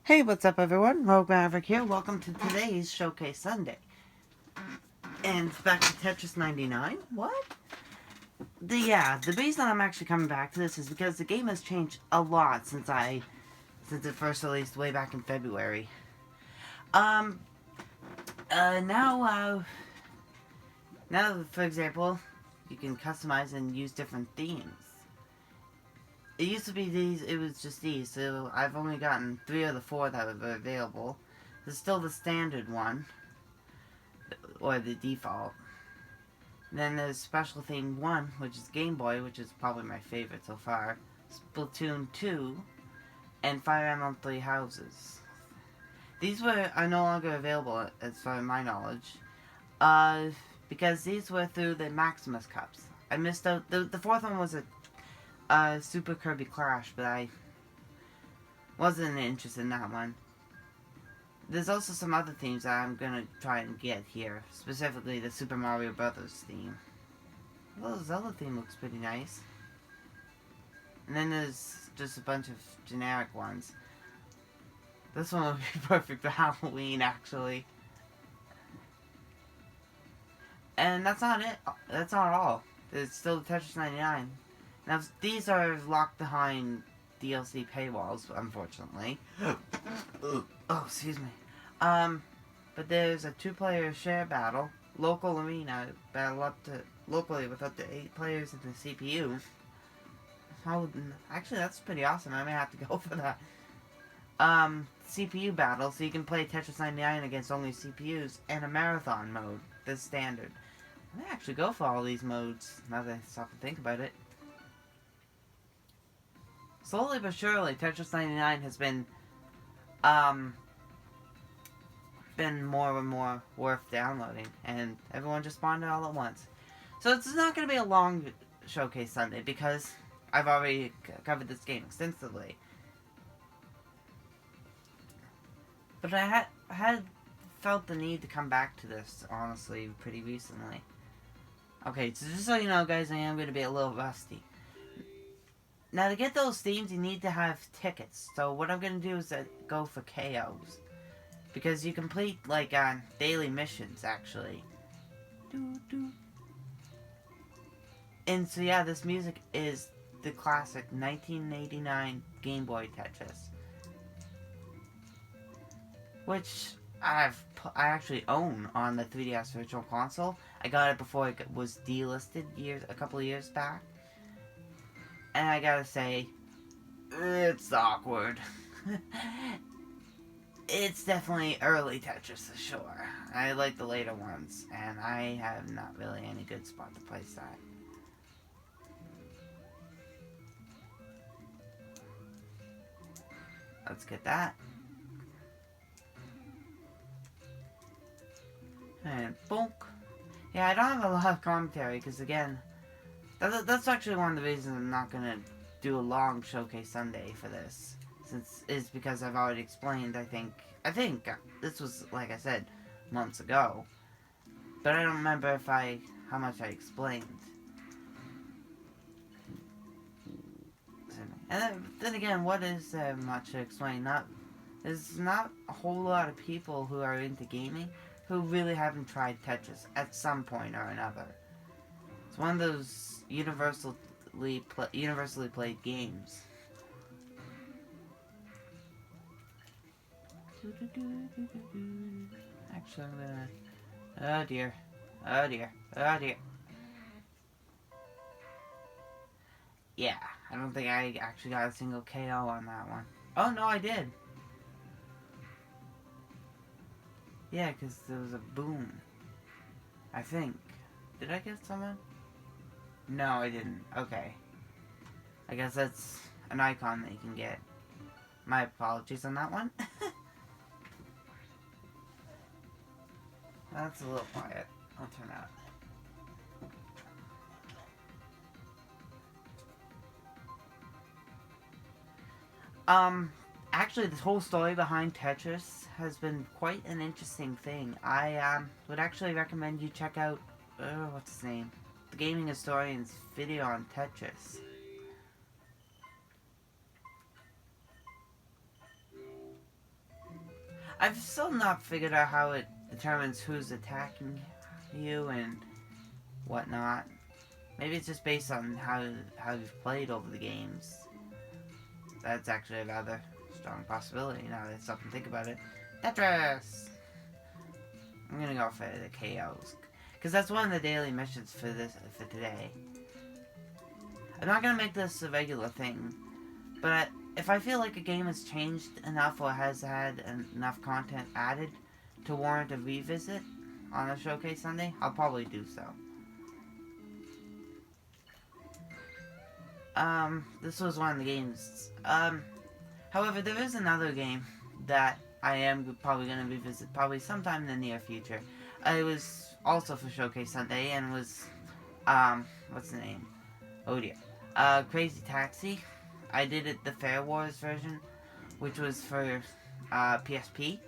Hey, what's up everyone? Rogue Maverick here. Welcome to today's Showcase Sunday. And back to Tetris 99. What? The reason I'm actually coming back to this is because the game has changed a lot since it first released way back in February. Um, now, for example, you can customize and use different themes. It used to be these, it was just these, so I've only gotten 3 of the 4 that are available. There's still the standard one, or the default. And then there's Special Theme 1, which is Game Boy, which is probably my favorite so far. Splatoon 2, and Fire Emblem Three Houses. These are no longer available, as far as my knowledge, because these were through the Maximus Cups. I missed out, the fourth one was a Super Kirby Clash, but I wasn't interested in that one. There's also some other themes that I'm gonna try and get here, specifically the Super Mario Brothers theme. Well, the Zelda theme looks pretty nice. And then there's just a bunch of generic ones. This one would be perfect for Halloween, actually. And that's not it. That's not all. There's still the Tetris 99. Now, these are locked behind DLC paywalls, unfortunately. Oh, excuse me. But there's a 2-player share battle, local arena battle locally with up to 8 players in the CPU. Oh, actually, that's pretty awesome. I may have to go for that. CPU battle, so you can play Tetris 99 against only CPUs, and a marathon mode, the standard. I may actually go for all these modes, now that I stop and think about it. Slowly but surely, Tetris 99 has been more and more worth downloading, and everyone just spawned it all at once. So it's not going to be a long Showcase Sunday, because I've already covered this game extensively. But I had felt the need to come back to this, honestly, pretty recently. Okay, so just so you know, guys, I am going to be a little rusty. Now, to get those themes, you need to have tickets. So what I'm going to do is go for KOs. Because you complete, like, daily missions, actually. And so, yeah, this music is the classic 1989 Game Boy Tetris. Which I actually own on the 3DS Virtual Console. I got it before it was delisted a couple of years back. And I gotta say, it's awkward. It's definitely early Tetris for sure. I like the later ones, and I have not really any good spot to place that. Let's get that. And bonk. Yeah, I don't have a lot of commentary, because again, that's actually one of the reasons I'm not going to do a long Showcase Sunday for this. Since it's because I've already explained, I think this was, like I said, months ago. But I don't remember how much I explained. And then again, what is there much to explain? There's not a whole lot of people who are into gaming who really haven't tried Tetris at some point or another. It's one of those universally played games. Actually, I'm gonna... Oh dear. Oh dear. Oh dear. Yeah, I don't think I actually got a single KO on that one. Oh, no, I did. Yeah, because there was a boom. I think. Did I get someone? No, I didn't. Okay. I guess that's an icon that you can get. My apologies on that one. That's a little quiet. I'll turn out. Actually, this whole story behind Tetris has been quite an interesting thing. I, would actually recommend you check out, what's his name? The Gaming Historian's video on Tetris. I've still not figured out how it determines who's attacking you and whatnot. Maybe it's just based on how you've played over the games. That's actually a rather strong possibility now that I stop and think about it. Tetris! I'm gonna go for the KOs. Because that's one of the daily missions for today. I'm not gonna make this a regular thing. But if I feel like a game has changed enough or has had enough content added to warrant a revisit on a Showcase Sunday, I'll probably do so. This was one of the games. However, there is another game that I am probably going to revisit probably sometime in the near future. It was also for Showcase Sunday and was, what's the name? Oh dear. Crazy Taxi. I did it the Fair Wars version, which was for, PSP.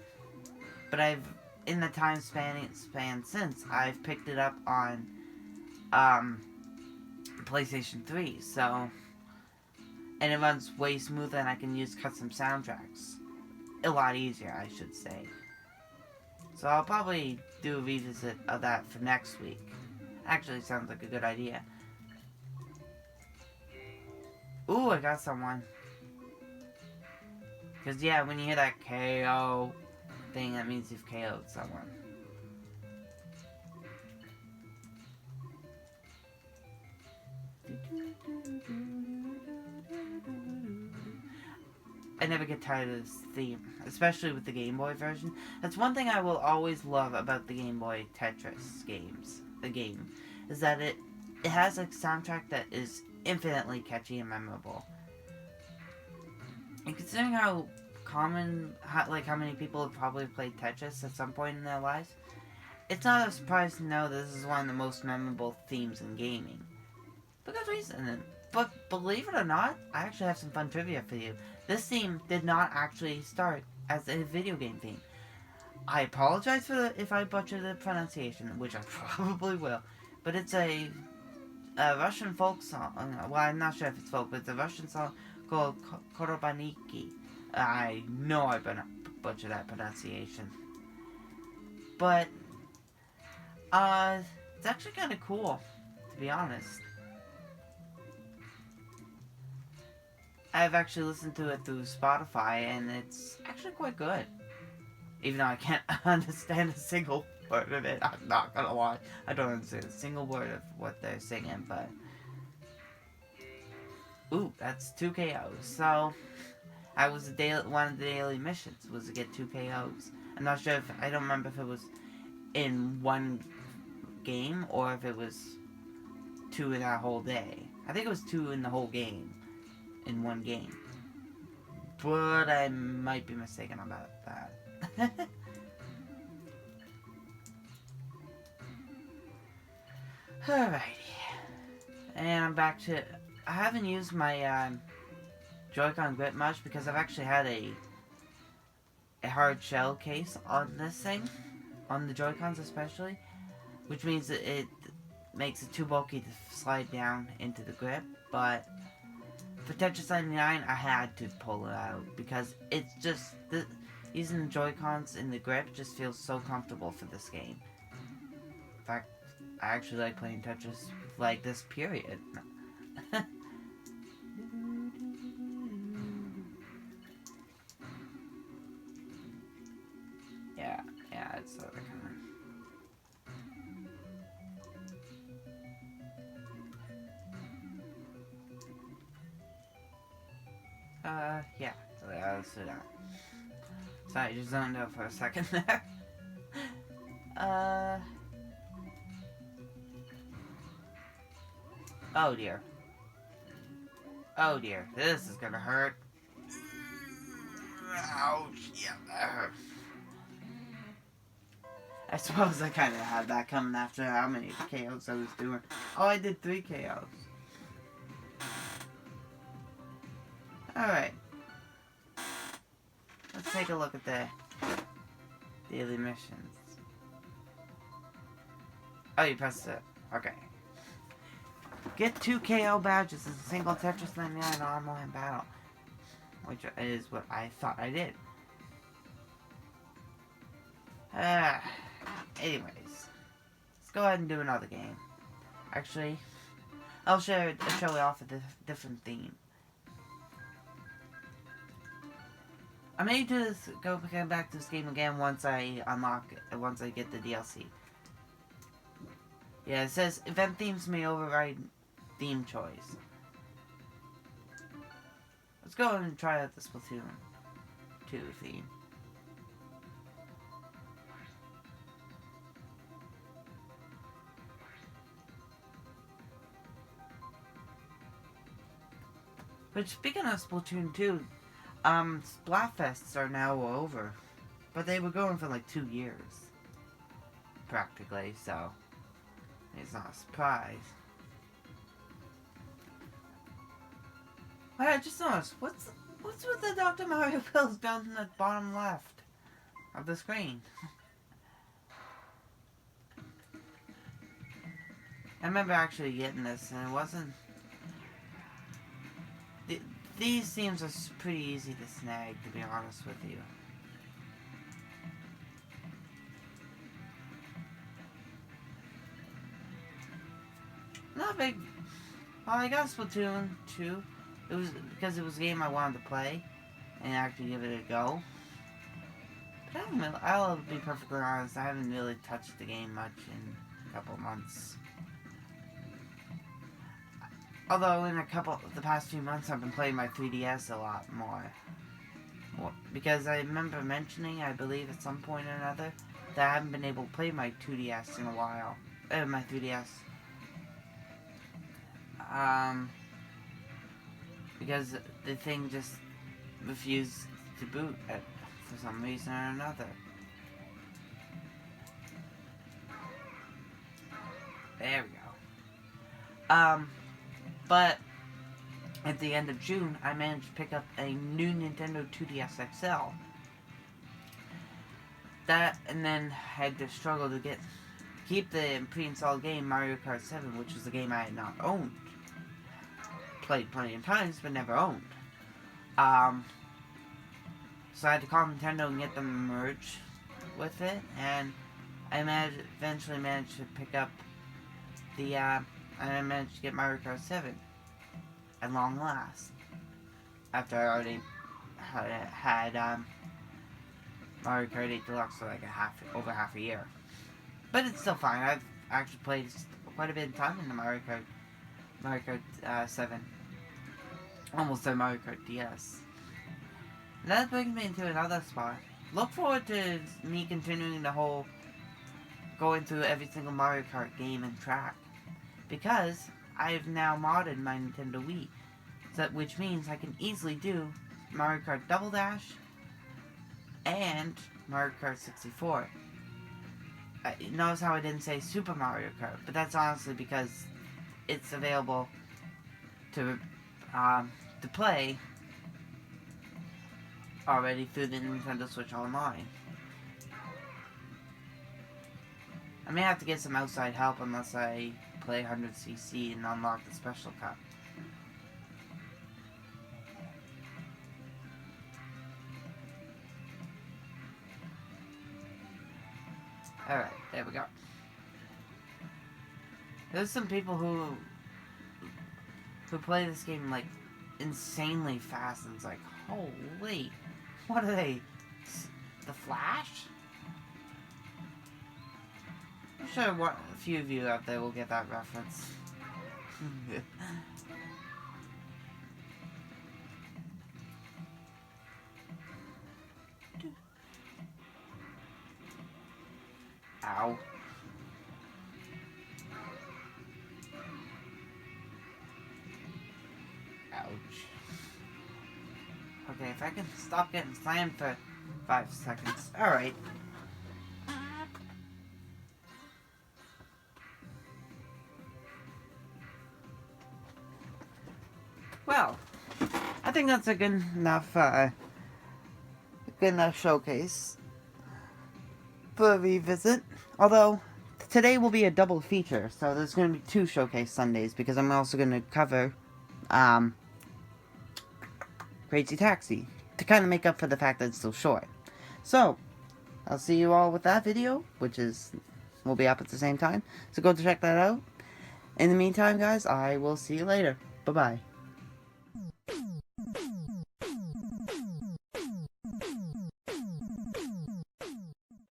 But in the time span since, I've picked it up on, PlayStation 3, so... And it runs way smoother and I can use custom soundtracks. A lot easier, I should say. So I'll probably do a revisit of that for next week. Actually, sounds like a good idea. Ooh, I got someone. Because, yeah, when you hear that KO thing, that means you've KO'd someone. I never get tired of this theme, especially with the Game Boy version. That's one thing I will always love about the Game Boy Tetris games, is that it has a soundtrack that is infinitely catchy and memorable. And considering how many people have probably played Tetris at some point in their lives, it's not a surprise to know this is one of the most memorable themes in gaming. For good reason. But believe it or not, I actually have some fun trivia for you. This theme did not actually start as a video game theme. I apologize if I butcher the pronunciation, which I probably will. But it's a Russian folk song. Well, I'm not sure if it's folk, but it's a Russian song called Korobaniki. I know I butchered that pronunciation. But, it's actually kind of cool, to be honest. I've actually listened to it through Spotify, and it's actually quite good. Even though I can't understand a single word of it, I'm not gonna lie. I don't understand a single word of what they're singing, but... Ooh, that's 2 KOs. So, I was one of the daily missions, was to get 2 KOs. I'm not sure if... I don't remember if it was in one game, or if it was 2 in that whole day. I think it was 2 in the whole game. In one game. But I might be mistaken about that. Alrighty. And I'm back to... I haven't used my Joy-Con grip much because I've actually had a hard shell case on this thing. On the Joy-Cons especially. Which means that it makes it too bulky to slide down into the grip. But... for Tetris 99, I had to pull it out because it's just using the Joy-Cons in the grip just feels so comfortable for this game. In fact, I actually like playing Tetris like this, period. yeah, it's sort of kind of... yeah, so let's do that. Sorry, just zoned out for a second there. Oh dear. Oh dear, this is gonna hurt. Ouch, yeah, that hurt. I suppose I kinda had that coming after how many KOs I was doing. Oh, I did 3 KOs. Alright. Let's take a look at the daily missions. Oh, you pressed it. Okay. Get 2 KO badges as a single Tetris 99 online battle. Which is what I thought I did. Anyways, let's go ahead and do another game. Actually, I'll show it off a different theme. I may go back to this game again once I get the DLC. Yeah, it says event themes may override theme choice. Let's go and try out the Splatoon 2 theme. But speaking of Splatoon 2, Splatfests are now over. But they were going for like 2 years. Practically, so it's not a surprise. I just noticed, what's with the Dr. Mario pills down in the bottom left of the screen? I remember actually getting this, and it wasn't... These themes are pretty easy to snag, to be honest with you. Not big... Well, I got Splatoon 2. It was because it was a game I wanted to play and actually give it a go. But I'll be perfectly honest, I haven't really touched the game much in a couple of months. Although in the past few months I've been playing my 3DS a lot more. Because I remember mentioning, I believe at some point or another, that I haven't been able to play my 2DS in a while. My 3DS. Because the thing just refused to boot for some reason or another. There we go. But at the end of June, I managed to pick up a new Nintendo 2DS XL. And then had to struggle to keep the pre-installed game Mario Kart 7, which was a game I had not owned. Played plenty of times, but never owned. So I had to call Nintendo and get them to merge with it, and I eventually managed to pick up and I managed to get Mario Kart 7 at long last. After I already had Mario Kart 8 Deluxe for like over half a year. But it's still fine. I've actually played quite a bit of time in the Mario Kart 7. Almost said Mario Kart DS. And that brings me into another spot. Look forward to me continuing the whole going through every single Mario Kart game and track. Because I've now modded my Nintendo Wii. Which means I can easily do Mario Kart Double Dash and Mario Kart 64. Notice how I didn't say Super Mario Kart, but that's honestly because it's available to play already through the Nintendo Switch Online. I may have to get some outside help unless I play 100cc and unlock the special cup. Alright, there we go. There's some people who play this game like insanely fast, and it's like, holy, what are they? The Flash? I'm sure a few of you out there will get that reference. Ow. Ouch. Okay, if I can stop getting slammed for 5 seconds. Alright. Well, I think that's a good enough showcase for a revisit. Although, today will be a double feature, so there's going to be 2 showcase Sundays, because I'm also going to cover Crazy Taxi, to kind of make up for the fact that it's so short. So, I'll see you all with that video, which will be up at the same time. So go check that out. In the meantime, guys, I will see you later. Bye-bye.